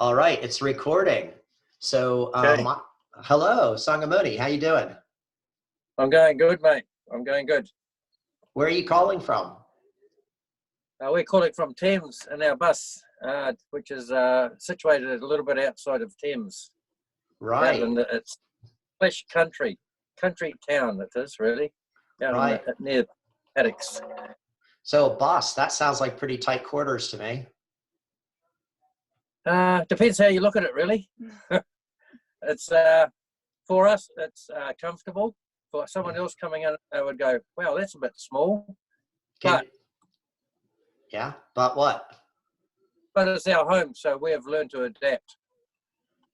All right, it's recording. So, Okay. hello, Sanghamuni. How you doing? I'm going good, mate. I'm going good. Where are you calling from? We're calling from Thames in our bus, which is situated a little bit outside of Thames. Right. It's flesh country town. It is really out Right. near paddocks. So, boss, that sounds like pretty tight quarters to me. Depends how you look at it, really. It's for us, it's comfortable. For someone else coming in, they would go, "Wow, that's a bit small." Yeah, but what? But it's our home, so we have learned to adapt.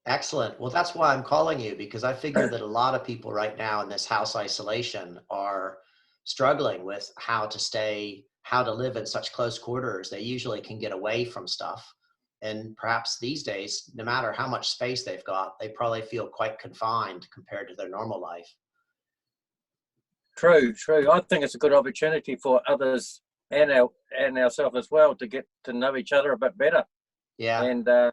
Excellent. Well, that's why I'm calling you, because I figure that a lot of people right now in this house isolation are struggling with how to live in such close quarters. They usually can get away from stuff. And perhaps these days, no matter how much space they've got, they probably feel quite confined compared to their normal life. True. I think it's a good opportunity for others and ourselves as well to get to know each other a bit better. Yeah. And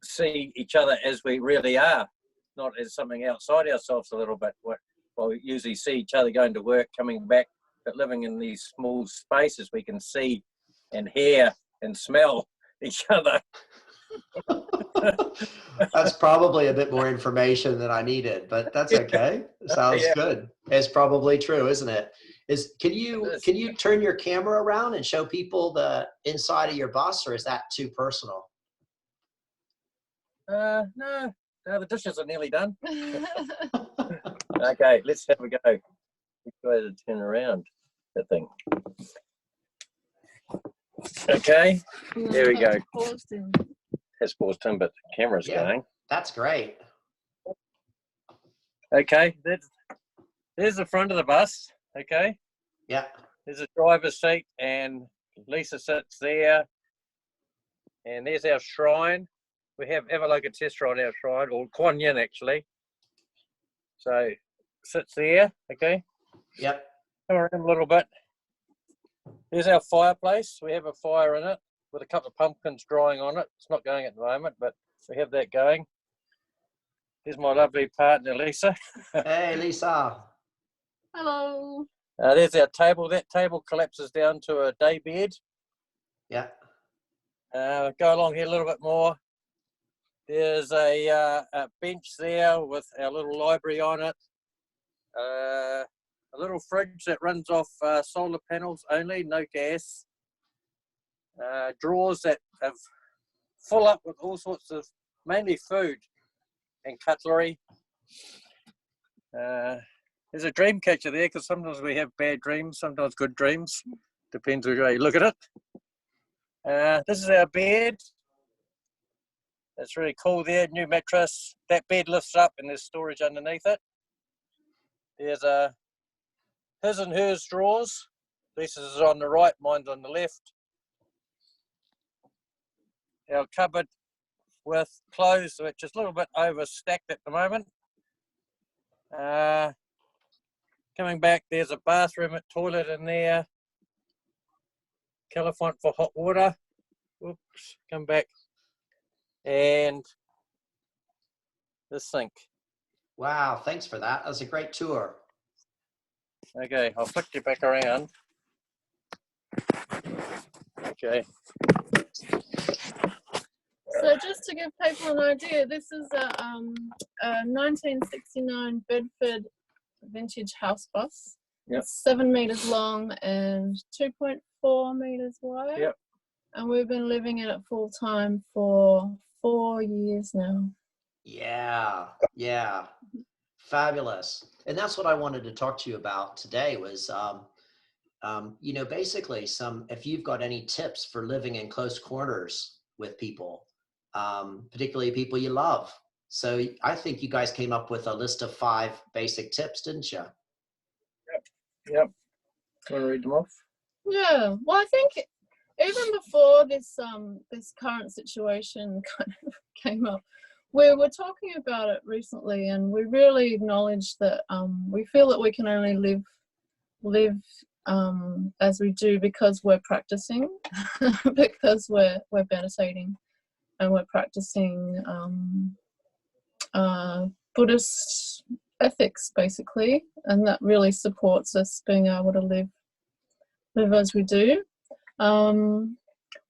see each other as we really are, not as something outside ourselves a little bit. We usually see each other going to work, coming back, but living in these small spaces, we can see and hear and smell each other. That's probably a bit more information than I needed, but that's okay. Sounds good. It's probably true, isn't it? Can you turn your camera around and show people the inside of your bus, or is that too personal? No, the dishes are nearly done. Okay, let's have a go. Let's try to turn around that thing. Okay, there we go. Has paused him, but the camera's going. That's great. Okay, there's the front of the bus. Okay. Yeah. There's a driver's seat, and Lisa sits there. And there's our shrine. We have Avalokiteshvara on our shrine, or Kuan Yin actually. So sits there. Okay. Yep. Come around a little bit. There's our fireplace. We have a fire in it with a couple of pumpkins drying on it. It's not going at the moment, but we have that going. Here's my lovely partner, Lisa. Hey, Lisa. Hello. There's our table. That table collapses down to a day bed. Yeah. Go along here a little bit more. There's a bench there with our little library on it. A little fridge that runs off solar panels only, no gas. Drawers that have full up with all sorts of mainly food and cutlery. There's a dream catcher there because sometimes we have bad dreams, sometimes good dreams. Depends which way you look at it. This is our bed. It's really cool there, new mattress. That bed lifts up and there's storage underneath it. There's his and hers drawers. Lisa's is on the right, mine's on the left. Our cupboard with clothes, which is a little bit overstacked at the moment. Coming back, there's a bathroom and toilet in there. California for hot water. Oops, come back. And the sink. Wow, thanks for that. That was a great tour. Okay, I'll flick you back around. Okay. So just to give people an idea, this is a 1969 Bedford vintage house bus. Yep. It's 7 meters long and 2.4 meters wide. Yep. And we've been living in it full time for 4 years now. Yeah. Fabulous. And that's what I wanted to talk to you about today was, basically if you've got any tips for living in close quarters with people, particularly people you love. So I think you guys came up with a list of 5 basic tips, didn't you? Yep. Want to read them off? Yeah. Well, I think even before this current situation kind of came up, we were talking about it recently, and we really acknowledge that we feel that we can only live as we do because we're practicing, because we're meditating, we're practicing Buddhist ethics basically, and that really supports us being able to live as we do.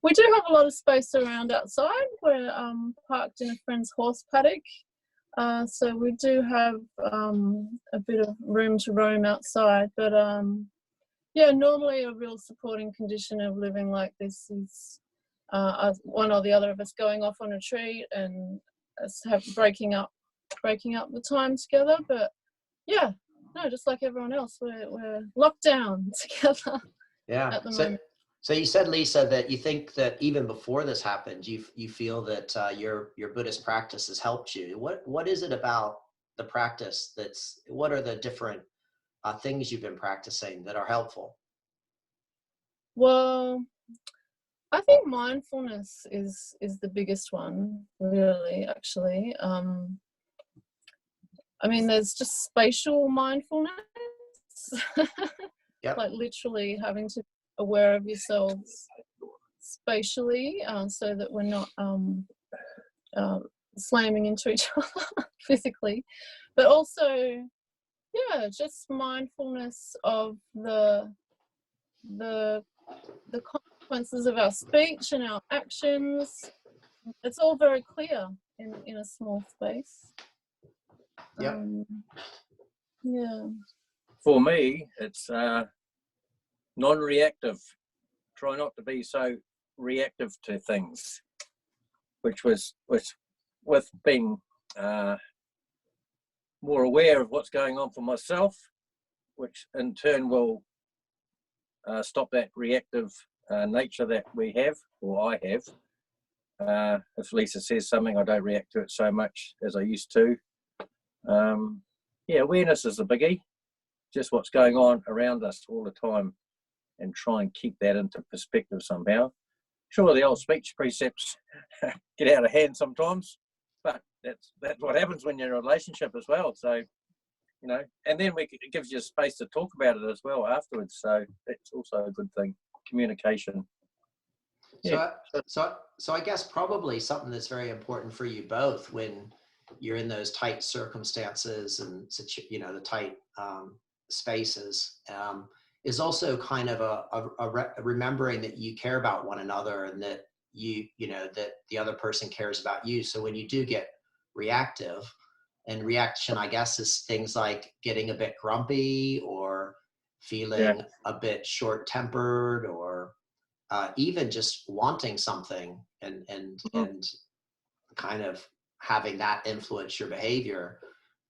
We do have a lot of space around outside. We're parked in a friend's horse paddock, so we do have a bit of room to roam outside. But yeah, normally a real supporting condition of living like this is one or the other of us going off on retreat and us breaking up the time together. But yeah, no, just like everyone else, we're locked down together. Yeah. At the moment. So you said, Lisa, that you think that even before this happened, you feel that your Buddhist practice has helped you. What is it about the practice what are the different things you've been practicing that are helpful? Well, I think mindfulness is the biggest one, really, actually. I mean, there's just spatial mindfulness, Yep. like literally having to be aware of yourselves spatially, so that we're not slamming into each other physically, but also, yeah, just mindfulness of the consequences of our speech and our actions. It's all very clear in a small space. Yep. Yeah. For me, it's non-reactive. Try not to be so reactive to things, which with being more aware of what's going on for myself, which in turn will stop that reactive nature that we have, or I have. If Lisa says something, I don't react to it so much as I used to. Yeah, awareness is a biggie. Just what's going on around us all the time, and try and keep that into perspective somehow. Sure, the old speech precepts get out of hand sometimes, but that's what happens when you're in a relationship as well. So, you know, and then it gives you space to talk about it as well afterwards. So that's also a good thing. Communication. Yeah. So I guess probably something that's very important for you both when you're in those tight circumstances and the tight spaces is also kind of a remembering that you care about one another, and that that the other person cares about you. So when you do get reactive, and reaction, I guess, is things like getting a bit grumpy or feeling a bit short-tempered, or even just wanting something and kind of having that influence your behavior,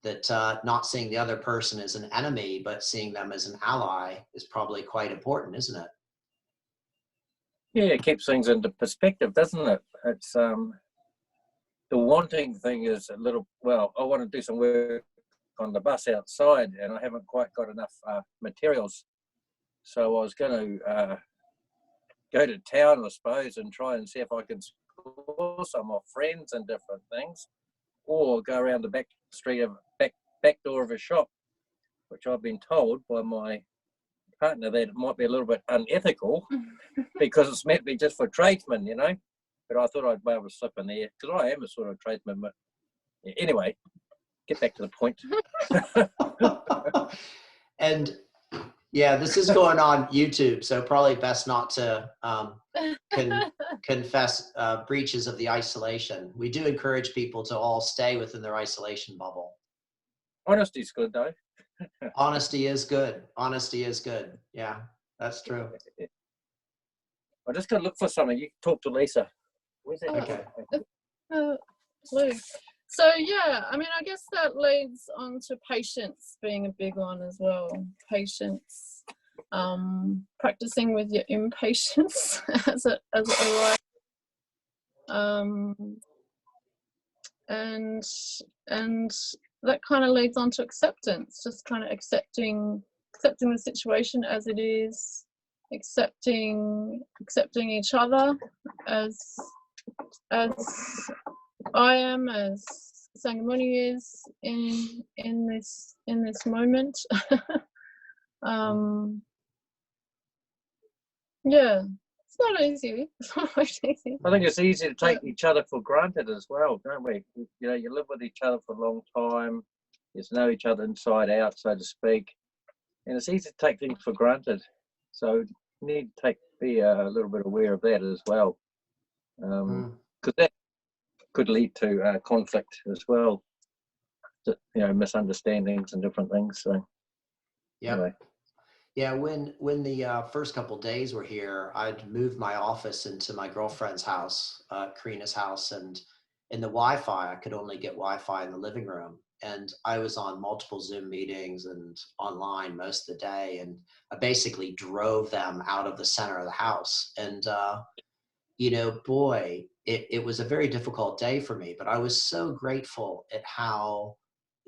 that not seeing the other person as an enemy, but seeing them as an ally is probably quite important, isn't it? Yeah, it keeps things into perspective, doesn't it? It's the wanting thing is a little, well, I want to do some work on the bus outside and I haven't quite got enough materials. So I was going to go to town, I suppose, and try and see if I can score some off friends and different things, or go around the back street of back door of a shop, which I've been told by my partner that it might be a little bit unethical because it's meant to be just for tradesmen, you know. But I thought I'd be able to slip in there because I am a sort of tradesman. But anyway, get back to the point. And yeah, this is going on YouTube, so probably best not to confess breaches of the isolation. We do encourage people to all stay within their isolation bubble. Honesty's good, though. Honesty is good. Honesty is good. Yeah, that's true. I just got to look for something. You talk to Lisa. Where's that? Okay. Lou. So yeah, I mean, I guess that leads on to patience being a big one as well. Patience, practicing with your impatience as it arises, and that kind of leads on to acceptance. Just kind of accepting the situation as it is, accepting each other as I am, as Sanghamuni is in this moment. Yeah, It's not easy. It's not always easy. I think it's easy to take each other for granted as well, don't we? You know, you live with each other for a long time. You know each other inside out, so to speak. And it's easy to take things for granted. So you need to be a little bit aware of that as well. Because that could lead to conflict as well. You know, misunderstandings and different things. So, yeah. Anyway. Yeah, when the first couple days were here, I'd moved my office into my girlfriend's house, Karina's house, and in the Wi-Fi, I could only get Wi-Fi in the living room. And I was on multiple Zoom meetings and online most of the day, and I basically drove them out of the center of the house. And you know, boy, it was a very difficult day for me, but I was so grateful at how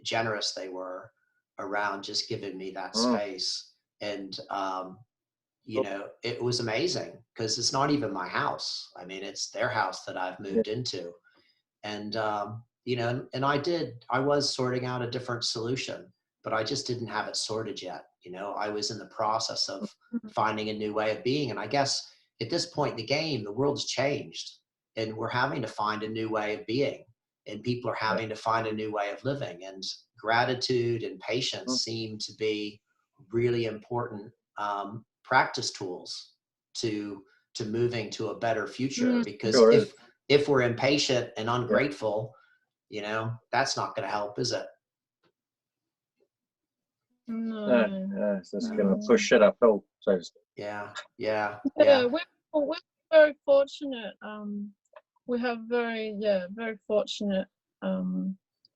generous they were around just giving me that space. And you know, it was amazing because it's not even my house. I mean, it's their house that I've moved into. And you know, and I was sorting out a different solution, but I just didn't have it sorted yet. You know, I was in the process of finding a new way of being. And I guess at this point in the game, the world's changed and we're having to find a new way of being, and people are having to find a new way of living. And gratitude and patience seem to be really important practice tools to moving to a better future. Because if we're impatient and ungrateful, you know, that's not going to help, is it? No. It's just going to push it uphill. So Yeah. We're very fortunate. We have very fortunate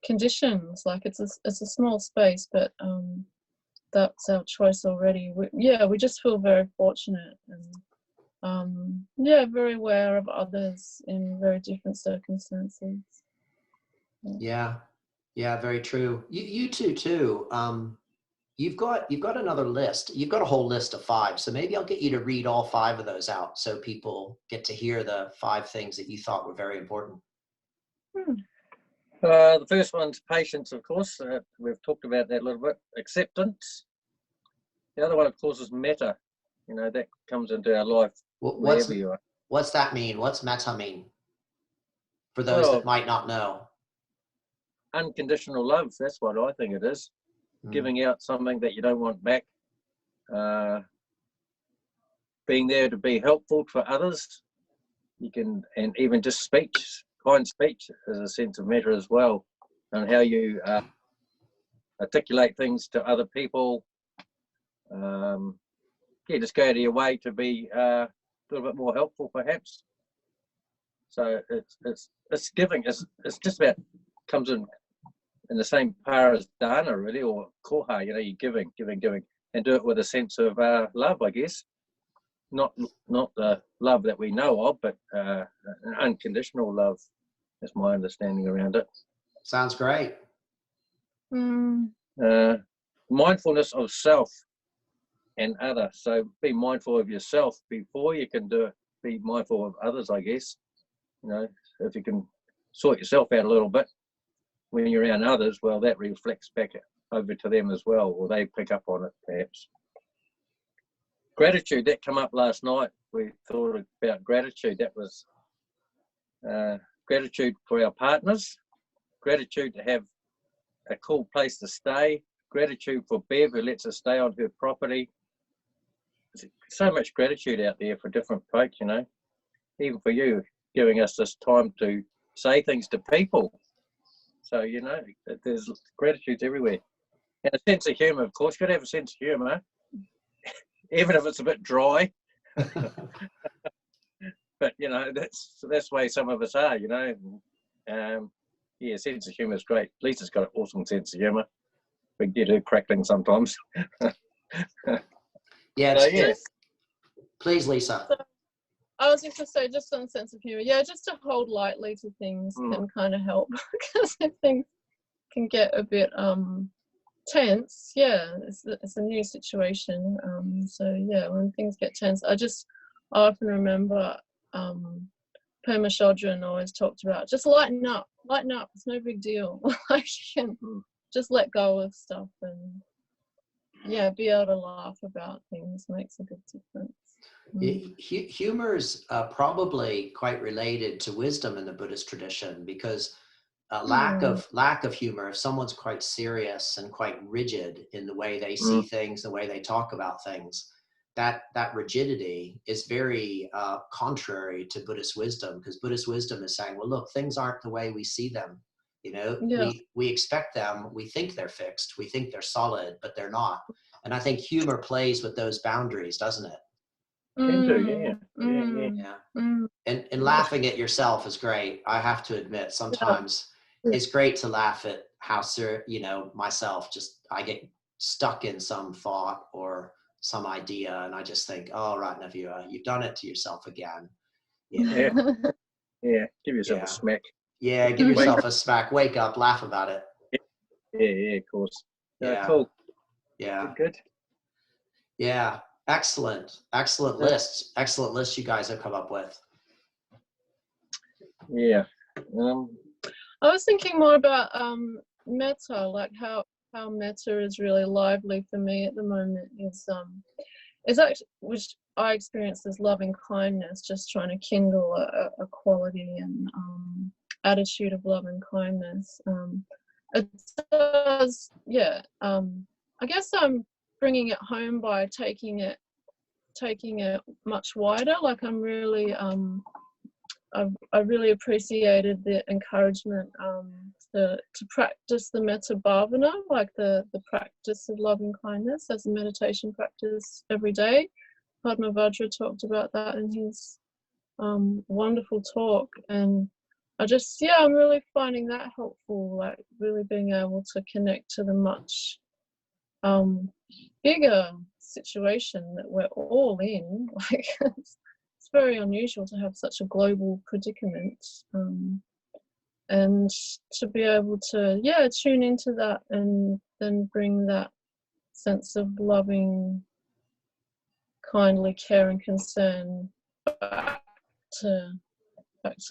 conditions. Like it's a small space, but that's our choice already. We just feel very fortunate, and very aware of others in very different circumstances. Yeah, very true. You two too. You've got another list. You've got a whole list of 5. So maybe I'll get you to read all 5 of those out so people get to hear the 5 things that you thought were very important. The first one's patience, of course. We've talked about that a little bit. Acceptance. The other one, of course, is metta. You know, that comes into our life wherever you are. What's that mean? What's metta mean? For those that might not know. Unconditional love. That's what I think it is. Giving out something that you don't want back. Being there to be helpful for others. You can, and even just speech, kind speech is a sense of metta as well. And how you articulate things to other people. Just go out of your way to be a little bit more helpful, perhaps. So it's giving. It's just about comes in the same power as dana, really, or koha. You know, you're giving, and do it with a sense of love, I guess. Not the love that we know of, but an unconditional love. That's my understanding around it. Sounds great. Mindfulness of self and other. So be mindful of yourself before you can do it. Be mindful of others, I guess. You know, if you can sort yourself out a little bit when you're around others, well, that reflects back over to them as well, or they pick up on it, perhaps. Gratitude, that came up last night. We thought about gratitude. That was gratitude for our partners, gratitude to have a cool place to stay, gratitude for Bev, who lets us stay on her property. There's so much gratitude out there for different folk, you know, even for you, giving us this time to say things to people. So, you know, there's gratitude everywhere. And a sense of humour, of course. You've got to have a sense of humour, even if it's a bit dry. But, you know, that's the way some of us are, you know. Sense of humour is great. Lisa's got an awesome sense of humour. We get her crackling sometimes. Please, Lisa. So, I was just going to say, just on the sense of humour, just to hold lightly to things can kind of help, because if things can get a bit tense, it's a new situation. When things get tense, I often remember Pema Chodron always talked about, just lighten up, it's no big deal. Like, you can just let go of stuff and be able to laugh about things makes a big difference. Humor is probably quite related to wisdom in the Buddhist tradition, because lack of humor, if someone's quite serious and quite rigid in the way they see things, the way they talk about things, that rigidity is very contrary to Buddhist wisdom, because Buddhist wisdom is saying, well, look, things aren't the way we see them. You know, Yeah. we expect them, we think they're fixed, we think they're solid, but they're not. And I think humor plays with those boundaries, doesn't it? Can do, yeah. Yeah. And laughing at yourself is great. I have to admit, sometimes it's great to laugh at how, you know, myself, just I get stuck in some thought or some idea, and I just think, oh, Ratnavyuha, you've done it to yourself again. You know? Yeah. Give yourself a smack. Yeah, give yourself a smack. Wake up, laugh about it. Yeah, of course. Yeah. Cool. Yeah. Good. Yeah. Excellent list. Excellent list you guys have come up with. Yeah. I was thinking more about metta, like how metta is really lively for me at the moment. Is actually, which I experience as loving kindness, just trying to kindle a quality and attitude of love and kindness. It does, yeah. I guess I'm bringing it home by taking it much wider. Like I'm really I really appreciated the encouragement to practice the metta bhavana, like the practice of loving kindness as a meditation practice every day. Padmavajra talked about that in his wonderful talk, and I'm really finding that helpful, like really being able to connect to the much bigger situation that we're all in. Like it's very unusual to have such a global predicament, and to be able to tune into that and then bring that sense of loving, kindly care and concern back to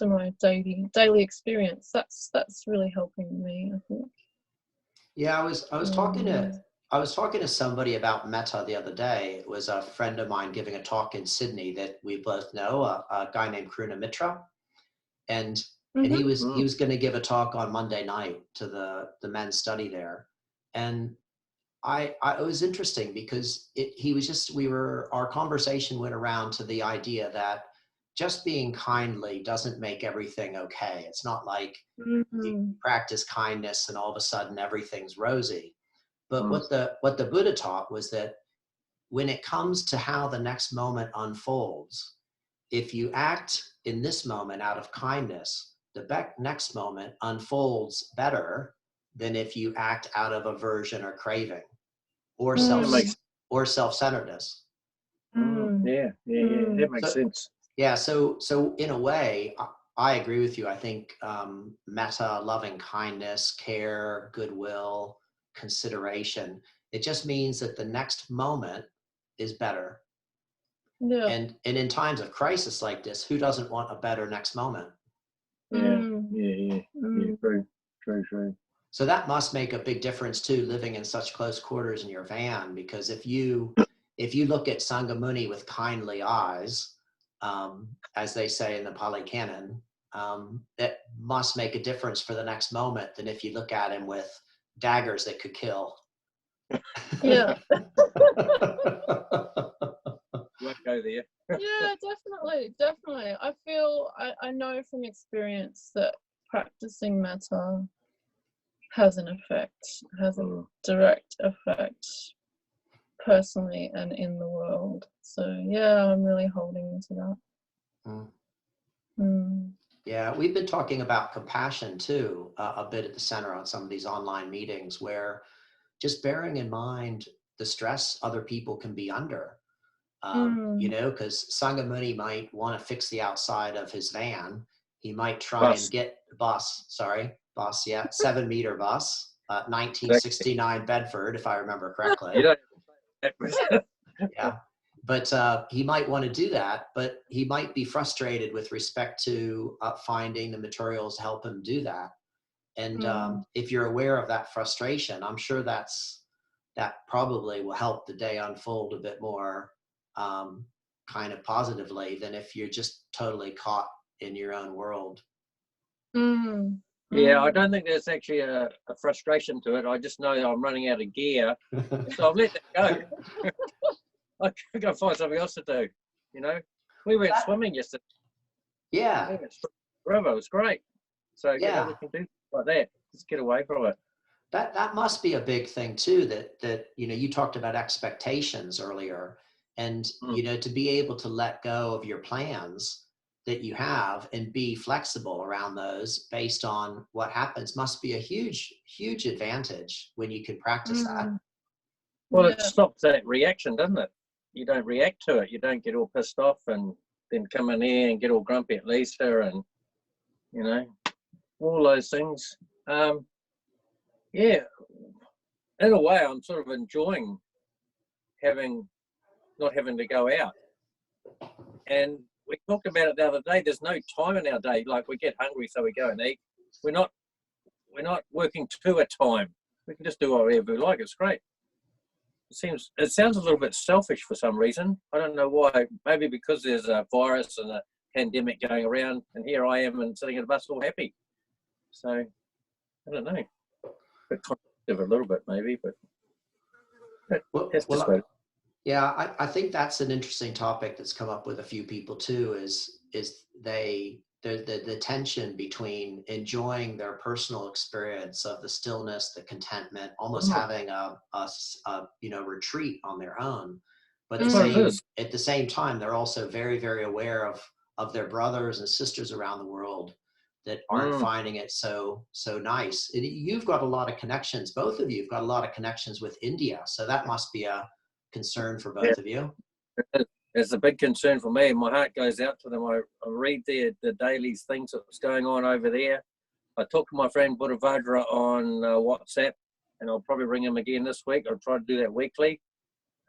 my daily experience. That's really helping me, I think. Yeah, I was talking to somebody about metta the other day. It was a friend of mine giving a talk in Sydney that we both know, a guy named Kruna Mitra, and he was going to give a talk on Monday night to the men's study there, and it was interesting because our conversation went around to the idea that just being kindly doesn't make everything okay. It's not like you practice kindness and all of a sudden everything's rosy. But what the Buddha taught was that when it comes to how the next moment unfolds, if you act in this moment out of kindness, the next moment unfolds better than if you act out of aversion or craving or self-centeredness. Yeah, that makes sense. Yeah, so in a way, I agree with you. I think metta, loving kindness, care, goodwill, consideration, it just means that the next moment is better. Yeah. And in times of crisis like this, who doesn't want a better next moment? Yeah, true. So that must make a big difference too, living in such close quarters in your van, because if you look at Sanghamuni with kindly eyes, as they say in the Pali Canon, that must make a difference for the next moment than if you look at him with daggers that could kill. Yeah. Won't go there. Yeah, definitely. I know from experience that practicing metta has an effect, has a direct effect personally and in the world. So yeah, I'm really holding to that. Yeah, we've been talking about compassion too, a bit at the center on some of these online meetings, where just bearing in mind the stress other people can be under, you know, because Sanghamuni might want to fix the outside of his van. He might try and get bus, 7-meter bus, 1969 Bedford, if I remember correctly. Yeah. But he might want to do that, but he might be frustrated with respect to finding the materials to help him do that. And if you're aware of that frustration, I'm sure that probably will help the day unfold a bit more kind of positively than if you're just totally caught in your own world. Mm. Yeah, I don't think there's actually a frustration to it. I just know I'm running out of gear, so I've let that go. I can go find something else to do. You know, we went swimming yesterday. Yeah. We went river. It was great. So Yeah. we can do like that. Just get away from it. That must be a big thing too, that you talked about expectations earlier, and to be able to let go of your plans that you have and be flexible around those based on what happens must be a huge advantage when you can practice that. Well, it stops that reaction, doesn't it? You don't react to it. You don't get all pissed off and then come in here and get all grumpy at Lisa and all those things. Yeah, in a way, I'm sort of enjoying not having to go out. And we talked about it the other day. There's no time in our day. Like, we get hungry, so we go and eat. We're not working to a time. We can just do whatever we like. It's great. It sounds a little bit selfish for some reason. I don't know why. Maybe because there's a virus and a pandemic going around, and here I am and sitting at a bus all happy. So I don't know. Bit contradictory a little bit maybe, but that's just what. Yeah, I think that's an interesting topic that's come up with a few people too. Is the tension between enjoying their personal experience of the stillness, the contentment, almost having a retreat on their own, but at the same time they're also very, very aware of their brothers and sisters around the world that aren't finding it so nice. You've got a lot of connections. Both of you have got a lot of connections with India, so that must be a concern for both of you. It's a big concern for me. My heart goes out to them. I read the daily things that's going on over there. I talk to my friend Buddhavajra on WhatsApp, and I'll probably ring him again this week. I'll try to do that weekly.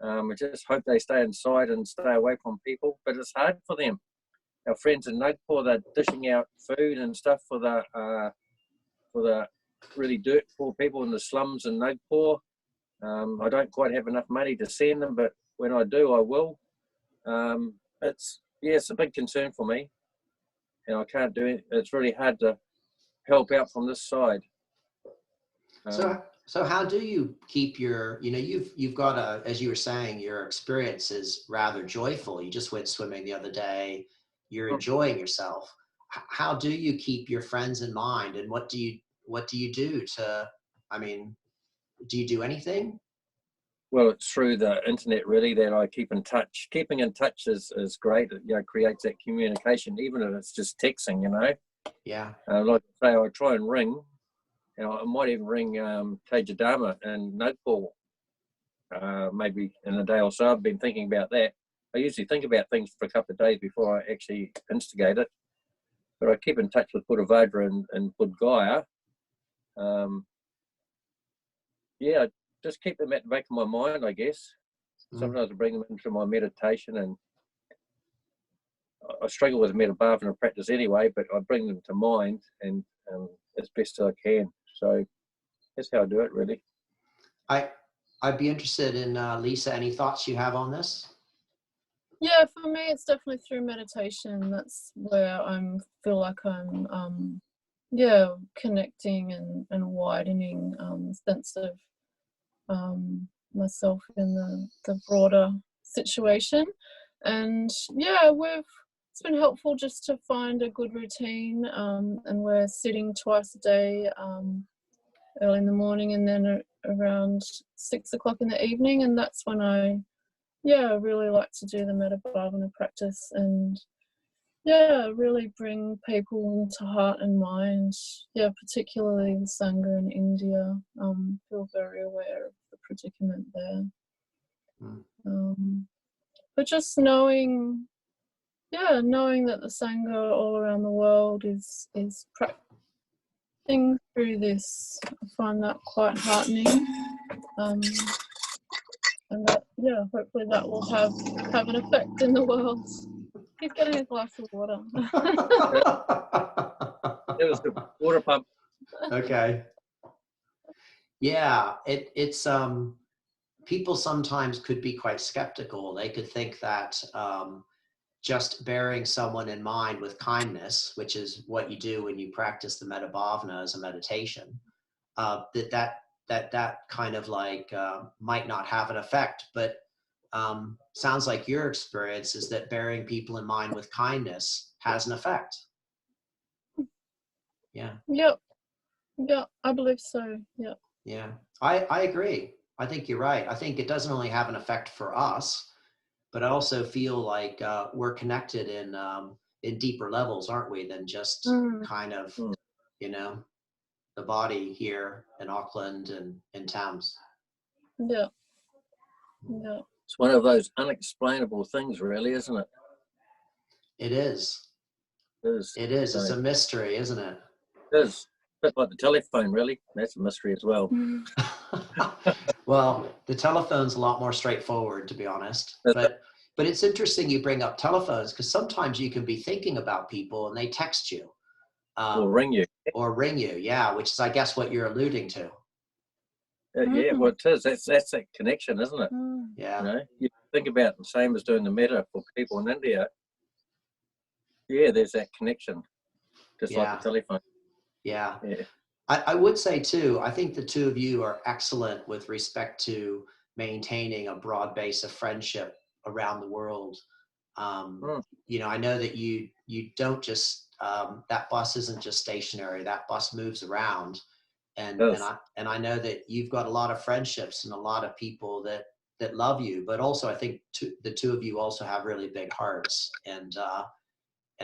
I just hope they stay inside and stay away from people, but it's hard for them. Our friends in Nagpur, they're dishing out food and stuff for the really dirt poor people in the slums in Nagpur. I don't quite have enough money to send them, but when I do, I will. It's a big concern for me, and I can't do it. It's really hard to help out from this side. So how do you keep your, you've got as you were saying, your experience is rather joyful. You just went swimming the other day. You're enjoying yourself. How do you keep your friends in mind, and what do you do to, do you do anything? Well, it's through the internet really that I keep in touch. Keeping in touch is great. It creates that communication, even if it's just texting. Yeah. Like I say, I try and ring. I might even ring Tejadama in Nagpur maybe in a day or so. I've been thinking about that. I usually think about things for a couple of days before I actually instigate it. But I keep in touch with Buddhavajra and Budh Gaya. Just keep them at the back of my mind, I guess. Sometimes I bring them into my meditation, and I struggle with metta bhavana practice anyway, but I bring them to mind and as best as I can. So that's how I do it, really. I'd be interested in, Lisa, any thoughts you have on this? Yeah, for me, it's definitely through meditation. That's where I feel like I'm, connecting and widening sense of myself in the broader situation. And it's been helpful just to find a good routine, and we're sitting twice a day, early in the morning and then around 6 o'clock in the evening, and that's when I really like to do the metta bhavana practice and really bring people into heart and mind, particularly the Sangha in India. Feel very aware of the predicament there. But just knowing that the Sangha all around the world is practicing through this, I find that quite heartening. And that, hopefully that will have an effect in the world. He's getting a glass of water. It was the water pump. Okay. Yeah, it's people sometimes could be quite skeptical. They could think that just bearing someone in mind with kindness, which is what you do when you practice the metta bhavana as a meditation, that kind of like might not have an effect. But sounds like your experience is that bearing people in mind with kindness has an effect. Yeah. Yep. Yeah, I believe so. Yeah. Yeah, I agree. I think you're right. I think it doesn't only have an effect for us, but I also feel like we're connected in deeper levels, aren't we? Than just kind of, you know, the body here in Auckland and in Thames. Yeah. Yeah. It's one of those unexplainable things, really, isn't it? It is. It is. It is. It's a mystery, isn't it? It is. A bit like the telephone, really. That's a mystery as well. Well, the telephone's a lot more straightforward, to be honest. But it's interesting you bring up telephones, because sometimes you can be thinking about people and they text you. Or ring you. Or ring you, yeah, which is, I guess, what you're alluding to. Yeah, well, it is. That's that connection, isn't it? Yeah. You know, you think about the same as doing the metta for people in India. Yeah, there's that connection, just like the telephone. Yeah. I would say too, I think the two of you are excellent with respect to maintaining a broad base of friendship around the world. You know, I know that you don't just, that bus isn't just stationary, that bus moves around. And I know that you've got a lot of friendships and a lot of people that love you, but also I think the two of you also have really big hearts, and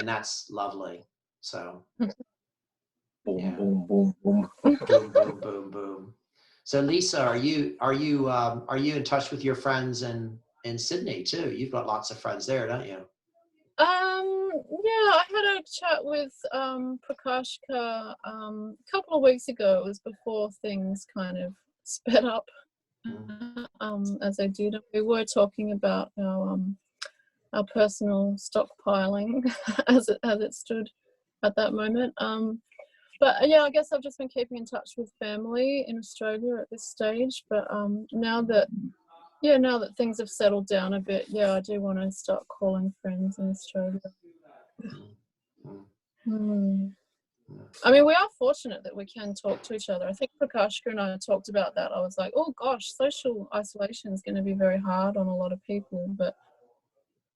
that's lovely. So. Boom, boom, boom, boom. Boom, boom, boom, boom. So Lisa, are you in touch with your friends in Sydney too? You've got lots of friends there, don't you? Yeah, I had a chat with Prakashka a couple of weeks ago. It was before things kind of sped up as they did. We were talking about our personal stockpiling as it stood at that moment. But yeah, I guess I've just been keeping in touch with family in Australia at this stage. But now that things have settled down a bit, yeah, I do want to start calling friends in Australia. I mean, we are fortunate that we can talk to each other. I think Prakashka and I talked about that. I was like, oh gosh, social isolation is going to be very hard on a lot of people. But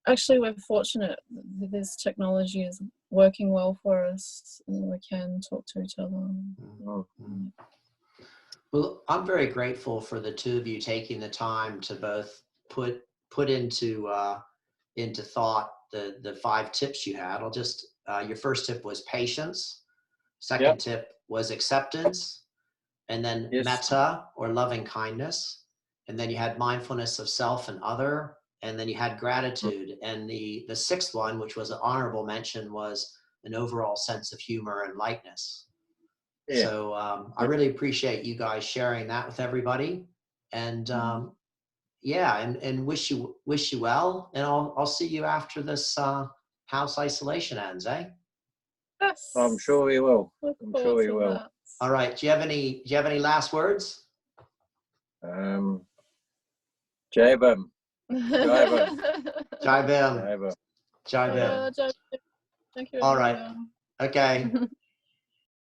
actually, we're fortunate that this technology is working well for us and we can talk to each other. Well, I'm very grateful for the two of you taking the time to both put into thought the 5 tips you had. I'll just your first tip was patience. Second tip was acceptance, and then metta, or loving kindness, and then you had mindfulness of self and other, and then you had gratitude, and the 6th one, which was an honorable mention, was an overall sense of humor and lightness. So I really appreciate you guys sharing that with everybody, and and wish you well, and I'll see you after this house isolation ends, eh? Yes. I'm sure we will. I'm sure we will. That. All right. Do you have any last words? Jai Bim. Jai Bim. Jai Bim. Thank you. All right. Okay.